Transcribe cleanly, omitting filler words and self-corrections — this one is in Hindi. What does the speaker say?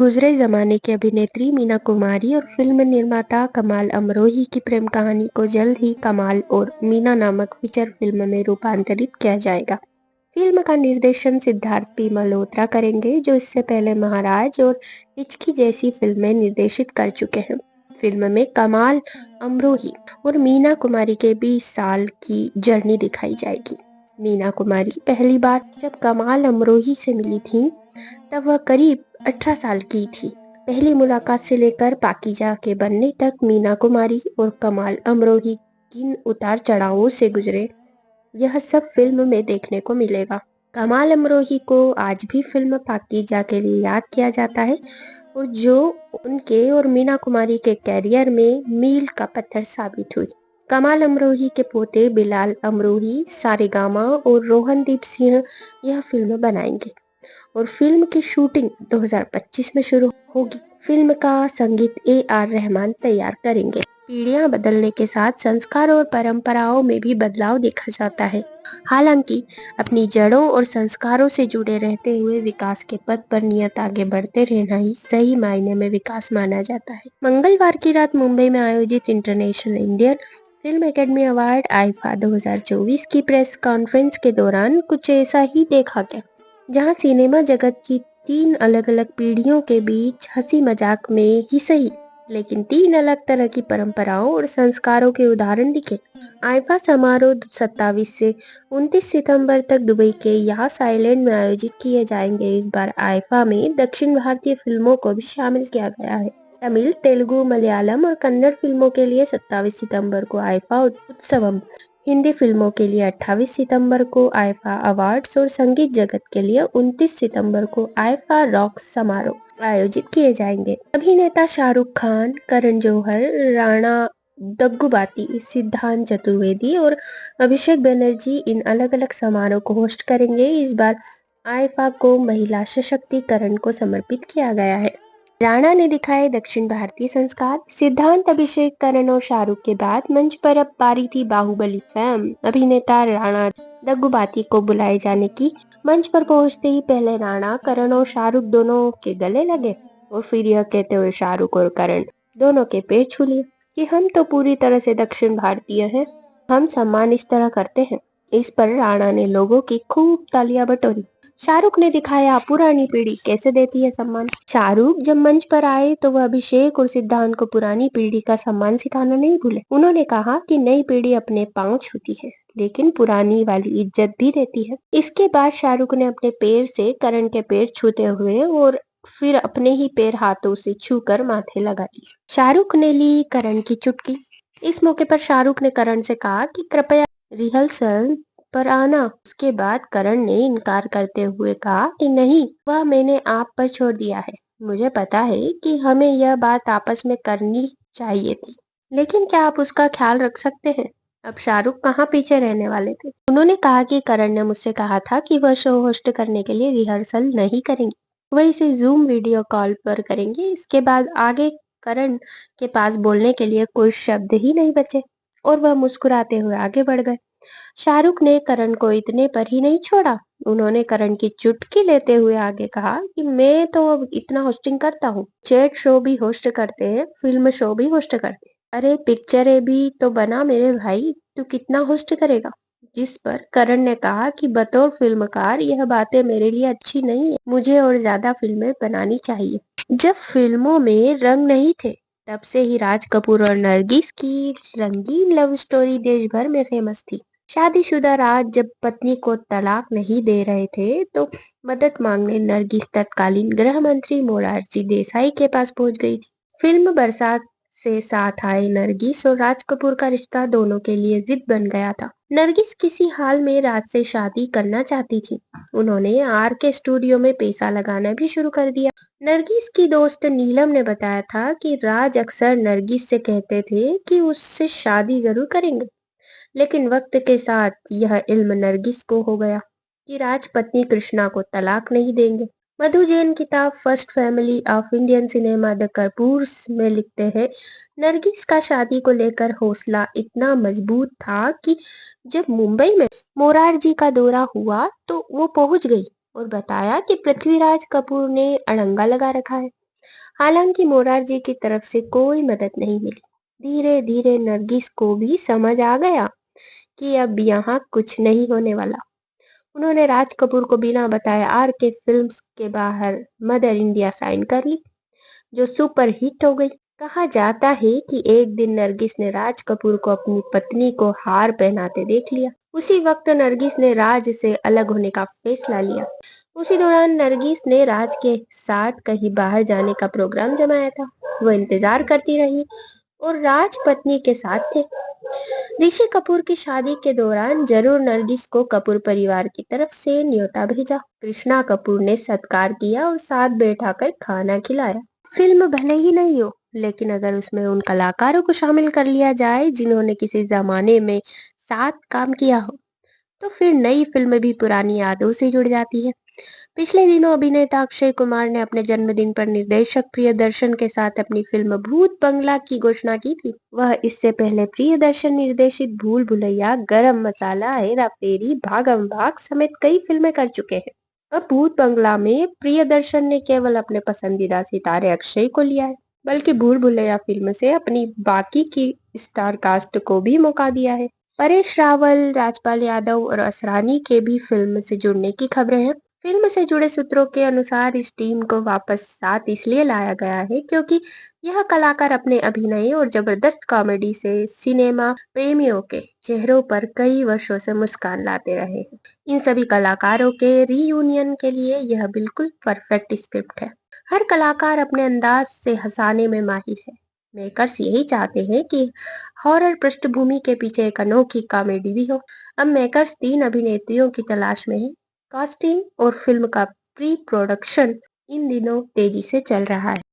गुजरे जमाने की अभिनेत्री मीना कुमारी और फिल्म निर्माता कमाल अमरोही की प्रेम कहानी को जल्द ही कमाल और मीना नामक फीचर फिल्म में रूपांतरित किया जाएगा। फिल्म का निर्देशन सिद्धार्थ पी मल्होत्रा करेंगे, जो इससे पहले महाराज और हिचकी जैसी फिल्में निर्देशित कर चुके हैं। फिल्म में कमाल अमरोही और मीना कुमारी के 20 साल की जर्नी दिखाई जाएगी। मीना कुमारी पहली बार जब कमाल अमरोही से मिली थी, तब वह करीब 18 साल की थी। पहली मुलाकात से लेकर पाकीज़ा के बनने तक मीना कुमारी और कमाल अमरोही किन उतार चढ़ावों से गुजरे, यह सब फिल्म में देखने को मिलेगा। कमाल अमरोही को आज भी फिल्म पाकीज़ा के लिए याद किया जाता है, और जो उनके और मीना कुमारी के कैरियर में मील का पत्थर साबित हुई। कमाल अमरोही के पोते बिलाल अमरोही सारेगामा और रोहनदीप सिंह यह फिल्म बनाएंगे और फिल्म की शूटिंग 2025 में शुरू होगी। फिल्म का संगीत AR रहमान तैयार करेंगे। पीढ़ियां बदलने के साथ संस्कार और परंपराओं में भी बदलाव देखा जाता है। हालांकि अपनी जड़ों और संस्कारों से जुड़े रहते हुए विकास के पथ पर नियत आगे बढ़ते रहना ही सही मायने में विकास माना जाता है। मंगलवार की रात मुंबई में आयोजित international Indian film academy award IIFA 2024 की प्रेस कॉन्फ्रेंस के दौरान कुछ ऐसा ही देखा गया, जहां सिनेमा जगत की 3 अलग-अलग पीढ़ियों के बीच हंसी मजाक में ही सही, लेकिन 3 अलग तरह की परंपराओं और संस्कारों के उदाहरण दिखे। आईफा समारोह 27 से 29 सितंबर तक दुबई के यास आइलैंड में आयोजित किए जाएंगे। इस बार आईफा में दक्षिण भारतीय फिल्मों को भी शामिल किया गया है। तमिल, तेलुगु, मलयालम और कन्नड़ फिल्मों के लिए 27 सितंबर को आईफा उत्सवम, हिंदी फिल्मों के लिए 28 सितंबर को आईफा अवार्ड्स और संगीत जगत के लिए 29 सितंबर को आईफा रॉक समारोह आयोजित किए जाएंगे। अभिनेता शाहरुख खान, करण जौहर, राणा दग्गुबाती, सिद्धांत चतुर्वेदी और अभिषेक बनर्जी इन अलग अलग समारोह को होस्ट करेंगे। इस बार आईफा को महिला सशक्तिकरण को समर्पित किया गया है। राणा ने दिखाए दक्षिण भारतीय संस्कार। सिद्धांत, अभिषेक, करण और शाहरुख के बाद मंच पर अब पारी थी बाहुबली फिल्म। अभिनेता राणा दग्गुबाती को बुलाए जाने की। मंच पर पहुंचते ही पहले राणा, करण और शाहरुख दोनों के गले लगे और फिर यह कहते हुए शाहरुख और करण दोनों के पैर छू लिए कि हम तो पूरी तरह से दक्षिण भारतीय हैं, हम सम्मान इस तरह करते हैं। इस पर राणा ने लोगों की खूब तालियां बटोरी। शाहरुख ने दिखाया पुरानी पीढ़ी कैसे देती है सम्मान। शाहरुख जब मंच पर आए तो वह अभिषेक और सिद्धांत को पुरानी पीढ़ी का सम्मान सिखाना नहीं भूले। उन्होंने कहा कि नई पीढ़ी अपने पांव छूती है, लेकिन पुरानी वाली इज्जत भी देती है। इसके बाद शाहरुख ने अपने पैर से करण के पैर छूते हुए और फिर अपने ही पैर हाथों से छूकर माथे लगा लिए। शाहरुख ने ली करण की चुटकी। इस मौके पर शाहरुख ने करण से कहा कि कृपया रिहर्सल पर आना। उसके बाद करण ने इनकार करते हुए कहा कि नहीं, वह मैंने आप पर छोड़ दिया है। मुझे पता है कि हमें यह बात आपस में करनी चाहिए थी, लेकिन क्या आप उसका ख्याल रख सकते हैं? अब शाहरुख कहाँ पीछे रहने वाले थे। उन्होंने कहा कि करण ने मुझसे कहा था कि वह शो होस्ट करने के लिए रिहर्सल नहीं करेंगे, वह इसे जूम वीडियो कॉल पर करेंगे। इसके बाद आगे करण के पास बोलने के लिए कोई शब्द ही नहीं बचे और वह मुस्कुराते हुए आगे बढ़ गए। शाहरुख ने करण को इतने पर ही नहीं छोड़ा। उन्होंने करण की चुटकी लेते हुए आगे कहा कि मैं तो अब इतना होस्टिंग करता हूँ, चैट शो भी होस्ट करते हैं, फिल्म शो भी होस्ट करते हैं, अरे पिक्चरें भी तो बना मेरे भाई, तू कितना होस्ट करेगा? जिस पर करण ने कहा कि बतौर फिल्मकार यह बातें मेरे लिए अच्छी नहीं है, मुझे और ज्यादा फिल्में बनानी चाहिए। जब फिल्मों में रंग नहीं थे, तब से ही राज कपूर और नरगिस की रंगीन लव स्टोरी देश भर में फेमस थी। शादीशुदा राज जब पत्नी को तलाक नहीं दे रहे थे, तो मदद मांगने नरगिस तत्कालीन गृह मंत्री मोरारजी देसाई के पास पहुंच गई थी। फिल्म बरसात से साथ आए नरगिस और राज कपूर का रिश्ता दोनों के लिए जिद बन गया था। नरगिस किसी हाल में राज से शादी करना चाहती थी। उन्होंने के स्टूडियो में पैसा लगाना भी शुरू कर दिया। नरगिस की दोस्त नीलम ने बताया था कि राज अक्सर नरगिस से कहते थे कि उससे शादी जरूर करेंगे, लेकिन वक्त के साथ यह इल्म नरगिस को हो गया कि राज पत्नी कृष्णा को तलाक नहीं देंगे। मधु जैन किताब first family of Indian cinema the Kapoors में लिखते हैं, नरगिस का शादी को लेकर हौसला इतना मजबूत था कि जब मुंबई में मोरारजी का दौरा हुआ तो वो पहुंच गई और बताया कि पृथ्वीराज कपूर ने अड़ंगा लगा रखा है। हालांकि मोरारजी की तरफ से कोई मदद नहीं मिली। धीरे धीरे नरगिस को भी समझ आ गया कि अब यहाँ कुछ नहीं होने वाला। उन्होंने राज कपूर को बिना बताए आर के फिल्म्स के बाहर मदर इंडिया साइन कर ली, जो सुपर हिट हो गई। कहा जाता है कि एक दिन नरगिस ने राज कपूर को अपनी पत्नी को हार पहनाते देख लिया। उसी वक्त नरगिस ने राज से अलग होने का फैसला लिया। उसी दौरान नरगिस ने राज के साथ कहीं बाहर जाने का प्रोग्राम जमाया था। वो इंतजार करती रही और राज पत्नी के साथ थे। ऋषि कपूर की शादी के दौरान जरूर नरगिस को कपूर परिवार की तरफ से न्योता भेजा। कृष्णा कपूर ने सत्कार किया और साथ बैठाकर खाना खिलाया। फिल्म भले ही नहीं हो, लेकिन अगर उसमें उन कलाकारों को शामिल कर लिया जाए जिन्होंने किसी जमाने में साथ काम किया हो, तो फिर नई फिल्म भी पुरानी यादों से जुड़ जाती है। पिछले दिनों अभिनेता अक्षय कुमार ने अपने जन्मदिन पर निर्देशक प्रियदर्शन के साथ अपनी फिल्म भूत बंगला की घोषणा की थी। वह इससे पहले प्रियदर्शन निर्देशित भूल भुलैया, गरम मसाला, हेरा फेरी, भागम भाग समेत कई फिल्में कर चुके हैं। अब भूत बंगला में प्रियदर्शन ने केवल अपने पसंदीदा सितारे अक्षय को लिया है, बल्कि भूल भुलैया फिल्म से अपनी बाकी की स्टार कास्ट को भी मौका दिया है। परेश रावल, राजपाल यादव और असरानी के भी फिल्म से जुड़ने की खबरें हैं। फिल्म से जुड़े सूत्रों के अनुसार इस टीम को वापस साथ इसलिए लाया गया है क्योंकि यह कलाकार अपने अभिनय और जबरदस्त कॉमेडी से सिनेमा प्रेमियों के चेहरों पर कई वर्षों से मुस्कान लाते रहे हैं। इन सभी कलाकारों के रीयूनियन के लिए यह बिल्कुल परफेक्ट स्क्रिप्ट है। हर कलाकार अपने अंदाज से हंसाने में माहिर है। मेकर्स यही चाहते हैं कि हॉरर पृष्ठभूमि के पीछे एक अनोखी कॉमेडी भी हो। अब मेकर्स 3 अभिनेत्रियों की तलाश में है। कास्टिंग और फिल्म का प्री प्रोडक्शन इन दिनों तेजी से चल रहा है।